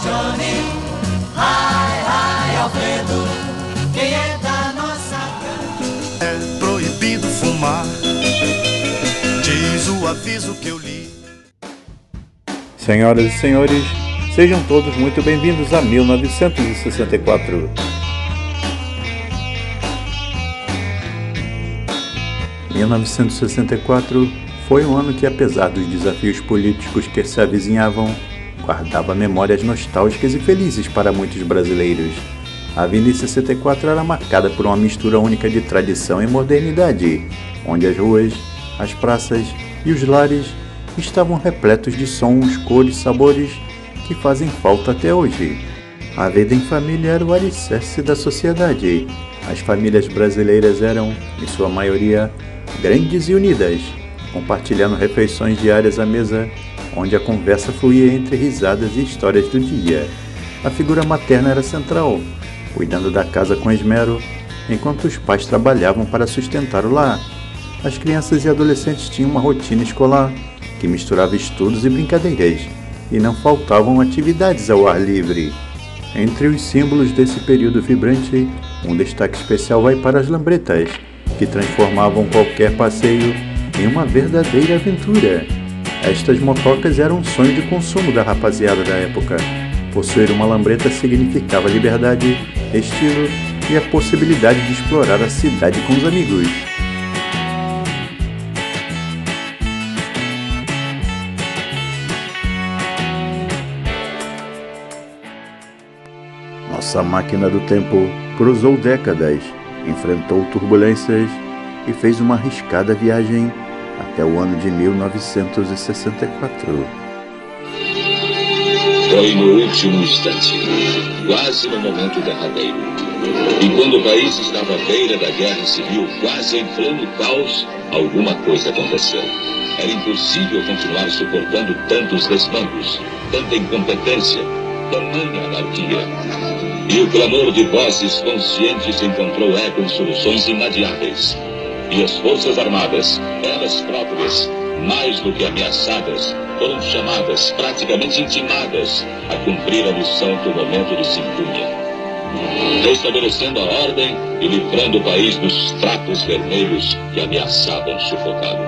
Johnny, ai, Alfredo, quem é da nossa gangue? É proibido fumar, diz o aviso que eu li. Senhoras e senhores, sejam todos muito bem-vindos a 1964. 1964 foi um ano que, apesar dos desafios políticos que se avizinhavam, guardava memórias nostálgicas e felizes para muitos brasileiros. A Avenida 64 era marcada por uma mistura única de tradição e modernidade, onde as ruas, as praças e os lares estavam repletos de sons, cores, sabores que fazem falta até hoje. A vida em família era o alicerce da sociedade. As famílias brasileiras eram, em sua maioria, grandes e unidas, compartilhando refeições diárias à mesa, onde a conversa fluía entre risadas e histórias do dia. A figura materna era central, cuidando da casa com esmero, enquanto os pais trabalhavam para sustentar o lar. As crianças e adolescentes tinham uma rotina escolar que misturava estudos e brincadeiras, e não faltavam atividades ao ar livre. Entre os símbolos desse período vibrante, um destaque especial vai para as lambretas, que transformavam qualquer passeio em uma verdadeira aventura. Estas motocas eram um sonho de consumo da rapaziada da época. Possuir uma lambreta significava liberdade, estilo e a possibilidade de explorar a cidade com os amigos. Nossa máquina do tempo cruzou décadas, enfrentou turbulências e fez uma arriscada viagem até o ano de 1964. Foi no último instante, quase no momento derradeiro, e quando o país estava à beira da guerra civil, quase entrando no caos, alguma coisa aconteceu. Era impossível continuar suportando tantos desmandos, tanta incompetência, tamanha anarquia. E o clamor de vozes conscientes encontrou eco em soluções inadiáveis. E as Forças Armadas, elas próprias, mais do que ameaçadas, foram chamadas, praticamente intimadas, a cumprir a missão que o momento lhes impunha, restabelecendo a ordem e livrando o país dos trapos vermelhos que ameaçavam sufocá-lo.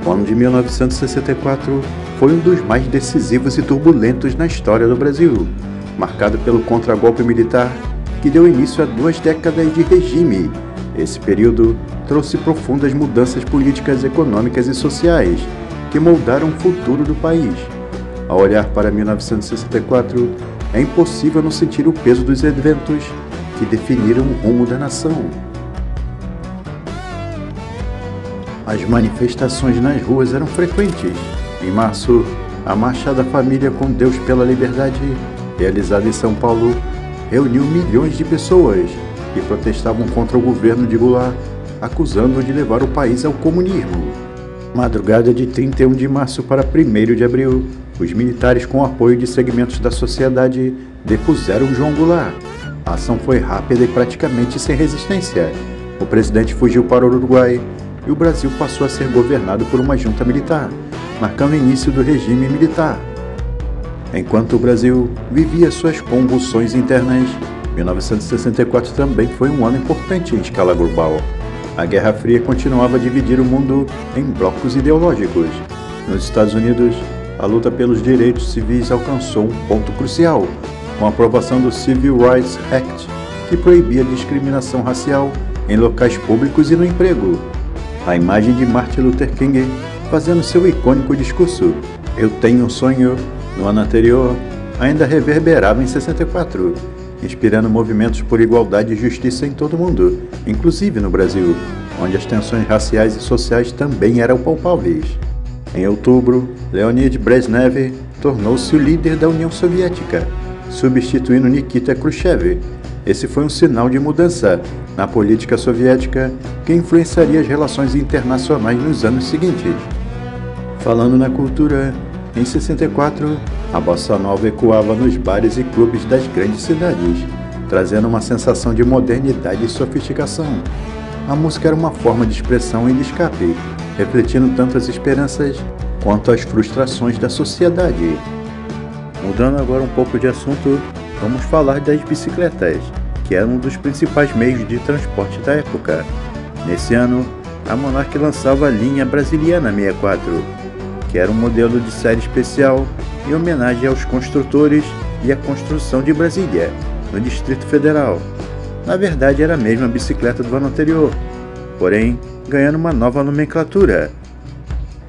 O ano de 1964 foi um dos mais decisivos e turbulentos na história do Brasil, marcado pelo contragolpe militar que deu início a 2 décadas de regime. Esse período trouxe profundas mudanças políticas, econômicas e sociais que moldaram o futuro do país. Ao olhar para 1964, é impossível não sentir o peso dos eventos que definiram o rumo da nação. As manifestações nas ruas eram frequentes. Em março, a Marcha da Família com Deus pela Liberdade, realizada em São Paulo, reuniu milhões de pessoas que protestavam contra o governo de Goulart, acusando-o de levar o país ao comunismo. Madrugada de 31 de março para 1º de abril, os militares, com o apoio de segmentos da sociedade, depuseram João Goulart. A ação foi rápida e praticamente sem resistência. O presidente fugiu para o Uruguai e o Brasil passou a ser governado por uma junta militar, marcando o início do regime militar. Enquanto o Brasil vivia suas convulsões internas, 1964 também foi um ano importante em escala global. A Guerra Fria continuava a dividir o mundo em blocos ideológicos. Nos Estados Unidos, a luta pelos direitos civis alcançou um ponto crucial, com a aprovação do Civil Rights Act, que proibia a discriminação racial em locais públicos e no emprego. A imagem de Martin Luther King fazendo seu icônico discurso "Eu tenho um sonho" no ano anterior ainda reverberava em 64, inspirando movimentos por igualdade e justiça em todo o mundo, inclusive no Brasil, onde as tensões raciais e sociais também eram palpáveis. Em outubro, Leonid Brezhnev tornou-se o líder da União Soviética, substituindo Nikita Khrushchev. esse foi um sinal de mudança na política soviética que influenciaria as relações internacionais nos anos seguintes. Falando na cultura, em 64, a bossa nova ecoava nos bares e clubes das grandes cidades, trazendo uma sensação de modernidade e sofisticação. A música era uma forma de expressão e de escape, refletindo tanto as esperanças quanto as frustrações da sociedade. Mudando agora um pouco de assunto, vamos falar das bicicletas, que eram um dos principais meios de transporte da época. Nesse ano, a Monarch lançava a linha Brasiliana 64, que era um modelo de série especial em homenagem aos construtores e à construção de Brasília, no Distrito Federal. Na verdade, era a mesma bicicleta do ano anterior, porém ganhando uma nova nomenclatura.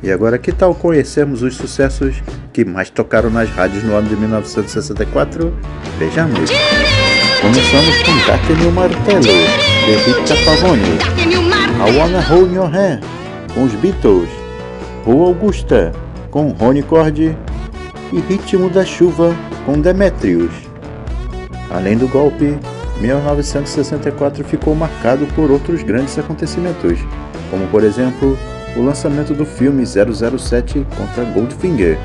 E agora, que tal conhecermos os sucessos que mais tocaram nas rádios no ano de 1964? Vejamos! Começamos com Date-me o Martelo, de Rita Pavone, I Wanna Hold Your Hand, com os Beatles, Rua Augusta, com Ronnie Cord, e Ritmo da Chuva, com Demetrius. Além do golpe, 1964 ficou marcado por outros grandes acontecimentos, como por exemplo, o lançamento do filme 007 contra Goldfinger,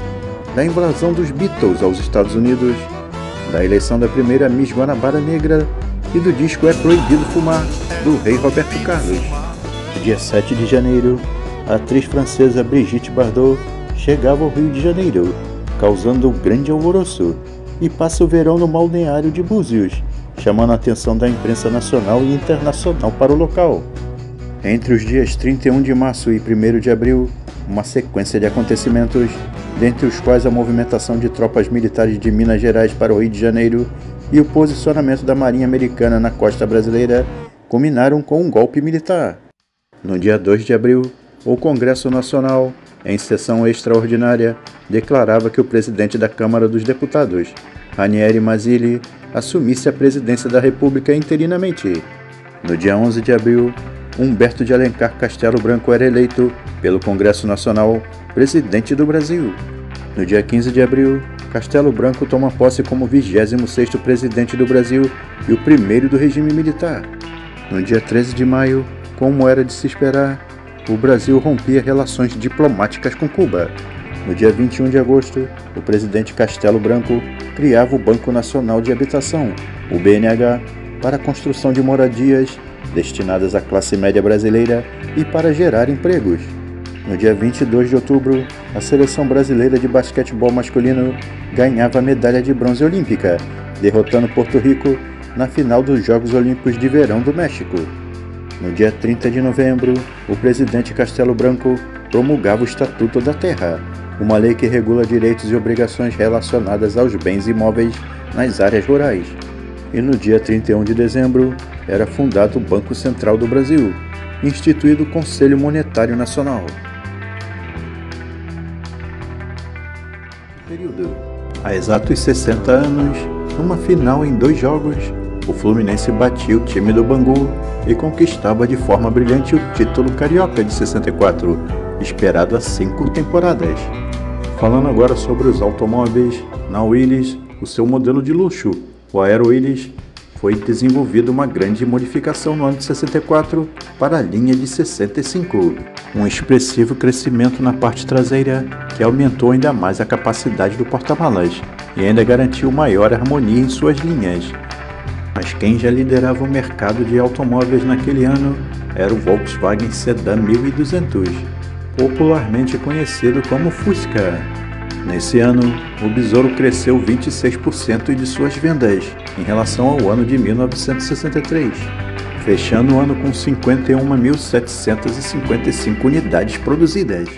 da invasão dos Beatles aos Estados Unidos, da eleição da primeira Miss Guanabara Negra e do disco É Proibido Fumar, do rei Roberto Carlos. No dia 7 de janeiro, a atriz francesa Brigitte Bardot chegava ao Rio de Janeiro, causando um grande alvoroço, e passa o verão no balneário de Búzios, chamando a atenção da imprensa nacional e internacional para o local. Entre os dias 31 de março e 1º de abril, uma sequência de acontecimentos, dentre os quais a movimentação de tropas militares de Minas Gerais para o Rio de Janeiro e o posicionamento da Marinha Americana na costa brasileira, culminaram com um golpe militar. No dia 2 de abril, o Congresso Nacional, em sessão extraordinária, declarava que o presidente da Câmara dos Deputados, Ranieri Mazzilli, assumisse a presidência da República interinamente. No dia 11 de abril, Humberto de Alencar Castelo Branco era eleito, pelo Congresso Nacional, presidente do Brasil. No dia 15 de abril, Castelo Branco toma posse como 26º presidente do Brasil e o primeiro do regime militar. No dia 13 de maio, como era de se esperar, o Brasil rompia relações diplomáticas com Cuba. No dia 21 de agosto, o presidente Castelo Branco criava o Banco Nacional de Habitação, o BNH, para a construção de moradias destinadas à classe média brasileira e para gerar empregos. No dia 22 de outubro, a seleção brasileira de basquetebol masculino ganhava a medalha de bronze olímpica, derrotando Porto Rico na final dos Jogos Olímpicos de Verão do México. No dia 30 de novembro, o presidente Castelo Branco promulgava o Estatuto da Terra, uma lei que regula direitos e obrigações relacionadas aos bens imóveis nas áreas rurais. E no dia 31 de dezembro, era fundado o Banco Central do Brasil, instituído o Conselho Monetário Nacional. Há exatos 60 anos, numa final em 2 jogos, o Fluminense batia o time do Bangu e conquistava de forma brilhante o título carioca de 64, esperado há 5 temporadas. Falando agora sobre os automóveis, na Willys, o seu modelo de luxo, o Aero Willys, foi desenvolvida uma grande modificação no ano de 64 para a linha de 65. Um expressivo crescimento na parte traseira que aumentou ainda mais a capacidade do porta-malas e ainda garantiu maior harmonia em suas linhas. Mas quem já liderava o mercado de automóveis naquele ano era o Volkswagen Sedan 1200, popularmente conhecido como Fusca. Nesse ano, o Besouro cresceu 26% de suas vendas em relação ao ano de 1963, fechando o ano com 51.755 unidades produzidas.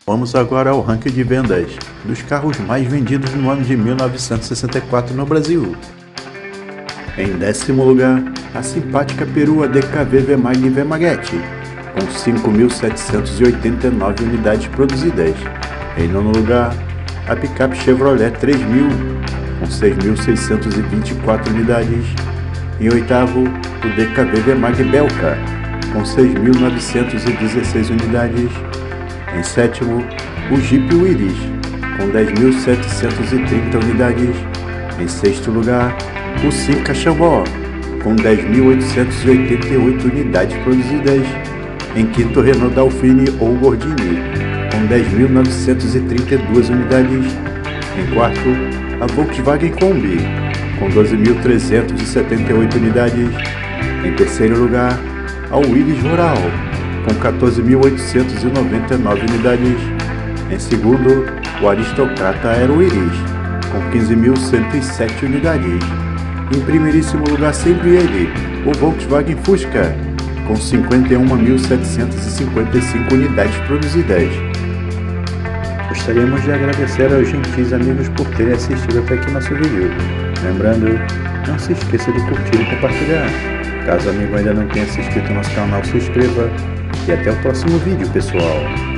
Vamos agora ao ranking de vendas dos carros mais vendidos no ano de 1964 no Brasil. Em 10º lugar, a simpática perua DKV V-Mag V-Maguete, com 5.789 unidades produzidas. Em 9º lugar, a picape Chevrolet 3000, com 6.624 unidades. Em 8º, o DKV V-Mag Belka, com 6.916 unidades. Em 7º, o Jeep Willys, com 10.730 unidades. Em 6º lugar, o Simca Xambó, com 10.888 unidades produzidas. Em quinto, Renault Dauphine ou Gordini, com 10.932 unidades. Em quarto, a Volkswagen Kombi, com 12.378 unidades. Em terceiro lugar, a Willys Rural, com 14.899 unidades. Em segundo, o Aristocrata Aero Iris, com 15.107 unidades. Em primeiríssimo lugar, sempre ele, o Volkswagen Fusca, com 51.755 unidades produzidas. Gostaríamos de agradecer aos gentis amigos por terem assistido até aqui nosso vídeo. Lembrando, não se esqueça de curtir e compartilhar. Caso o amigo ainda não tenha se inscrito no nosso canal, se inscreva. E até o próximo vídeo, pessoal.